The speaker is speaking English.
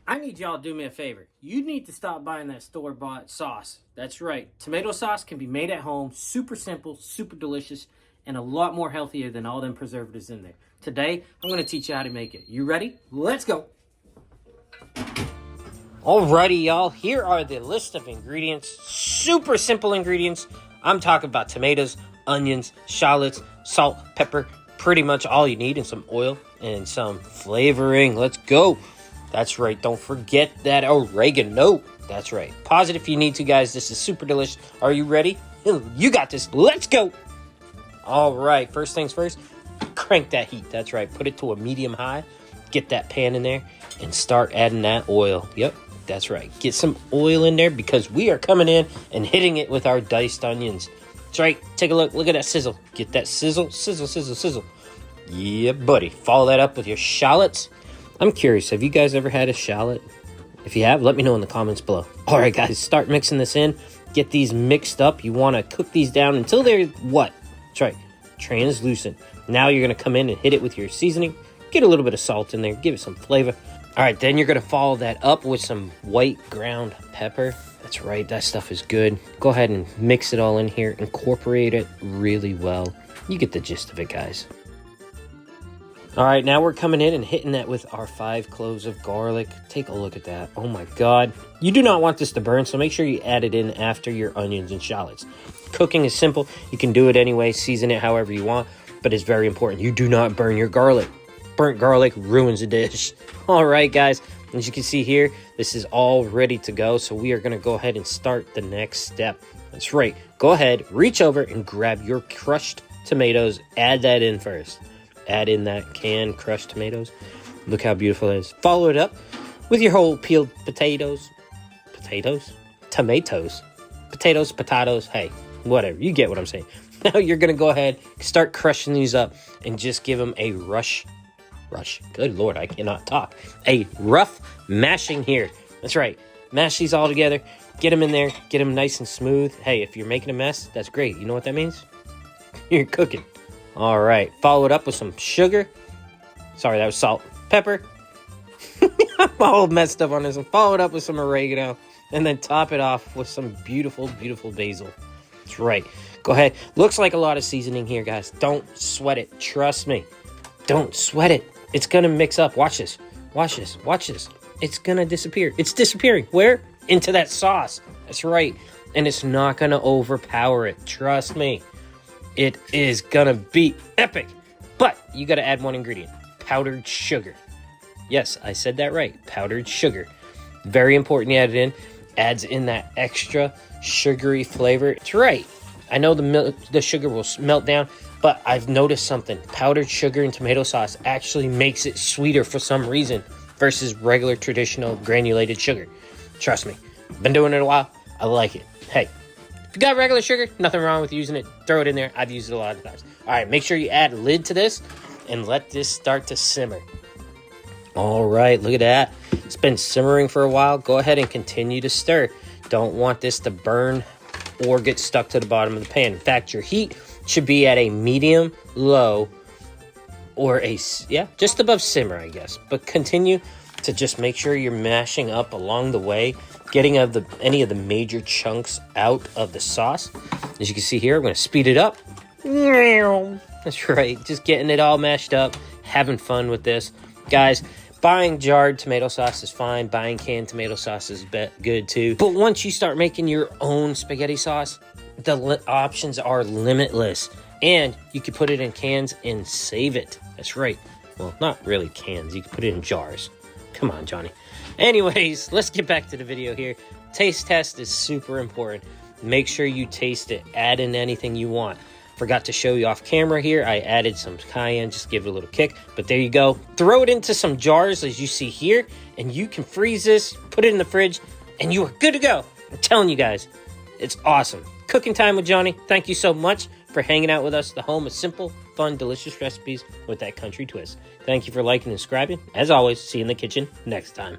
I need y'all to do me a favor. You need to stop buying that store-bought sauce. That's right. Tomato sauce can be made at home, super simple, super delicious, and a lot more healthier than all them preservatives in there. Today, I'm going to teach you how to make it. You ready? Let's go. Alrighty, y'all. Here are the list of ingredients. Super simple ingredients. I'm talking about tomatoes, onions, shallots, salt, pepper, pretty much all you need, and some oil and some flavoring. Let's go. That's right. Don't forget that oregano. That's right. Pause it if you need to, guys. This is super delicious. Are you ready? You got this. Let's go. All right. First things first, crank that heat. That's right. Put it to a medium high. Get that pan in there and start adding that oil. Yep. That's right. Get some oil in there because we are coming in and hitting it with our diced onions. That's right. Take a look. Look at that sizzle. Get that sizzle. Sizzle, sizzle, sizzle. Yeah, buddy. Follow that up with your shallots. I'm curious, have you guys ever had a shallot? If you have, let me know in the comments below. All right, guys, start mixing this in. Get these mixed up. You want to cook these down until they're what? That's right, translucent. Now you're going to come in and hit it with your seasoning. Get a little bit of salt in there. Give it some flavor. All right, then you're going to follow that up with some white ground pepper. That's right, that stuff is good. Go ahead and mix it all in here. Incorporate it really well. You get the gist of it, guys. All right, now we're coming in and hitting that with our 5 cloves of garlic. Take a look at that. Oh my God. You do not want this to burn, so make sure you add it in after your onions and shallots. Cooking is simple. You can do it anyway, season it however you want, but it's very important. You do not burn your garlic. Burnt garlic ruins a dish. All right, guys, as you can see here, this is all ready to go, so we are gonna go ahead and start the next step. That's right. Go ahead, reach over and grab your crushed tomatoes. Add that in first. Add in that canned crushed tomatoes. Look how beautiful it is. Follow it up with your whole peeled potatoes. Tomatoes. Potatoes. Hey, whatever. You get what I'm saying. Now you're going to go ahead, start crushing these up, and just give them a rush. Good Lord, I cannot talk. A rough mashing here. That's right. Mash these all together. Get them in there. Get them nice and smooth. Hey, if you're making a mess, that's great. You know what that means? You're cooking. All right, follow it up with some sugar. Sorry, that was salt. Pepper. I'm all messed up on this one. Follow it up with some oregano. And then top it off with some beautiful, beautiful basil. That's right. Go ahead. Looks like a lot of seasoning here, guys. Don't sweat it. Trust me. Don't sweat it. It's going to mix up. Watch this. Watch this. Watch this. It's going to disappear. It's disappearing. Where? Into that sauce. That's right. And it's not going to overpower it. Trust me. It is gonna be epic. But you gotta add one ingredient. Powdered sugar. Yes, I said that right. Powdered sugar. Very important you add it in. Adds in that extra sugary flavor. It's right. I know the sugar will melt down, but I've noticed something. Powdered sugar in tomato sauce actually makes it sweeter for some reason versus regular traditional granulated sugar. Trust me. Been doing it a while. I like it. Hey. If you got regular sugar, nothing wrong with using it. Throw it in there. I've used it a lot of times. All right, make sure you add a lid to this and let this start to simmer. All right, look at that. It's been simmering for a while. Go ahead and continue to stir. Don't want this to burn or get stuck to the bottom of the pan. In fact, your heat should be at a medium, low, or just above simmer, I guess. But continue to just make sure you're mashing up along the way, getting any of the major chunks out of the sauce. As you can see here, I'm going to speed it up. That's right. Just getting it all mashed up, having fun with this. Guys, buying jarred tomato sauce is fine. Buying canned tomato sauce is good too. But once you start making your own spaghetti sauce, the options are limitless. And you can put it in cans and save it. That's right. Well, not really cans. You can put it in jars. Come on, Johnny. Anyways, let's get back to the video here. Taste test is super important. Make sure you taste it. Add in anything you want. Forgot to show you off camera here. I added some cayenne, just give it a little kick. But there you go. Throw it into some jars as you see here. And you can freeze this, put it in the fridge, and you are good to go. I'm telling you guys, it's awesome. Cooking time with Johnny. Thank you so much for hanging out with us. The home of simple, fun, delicious recipes with that country twist. Thank you for liking and subscribing. As always, see you in the kitchen next time.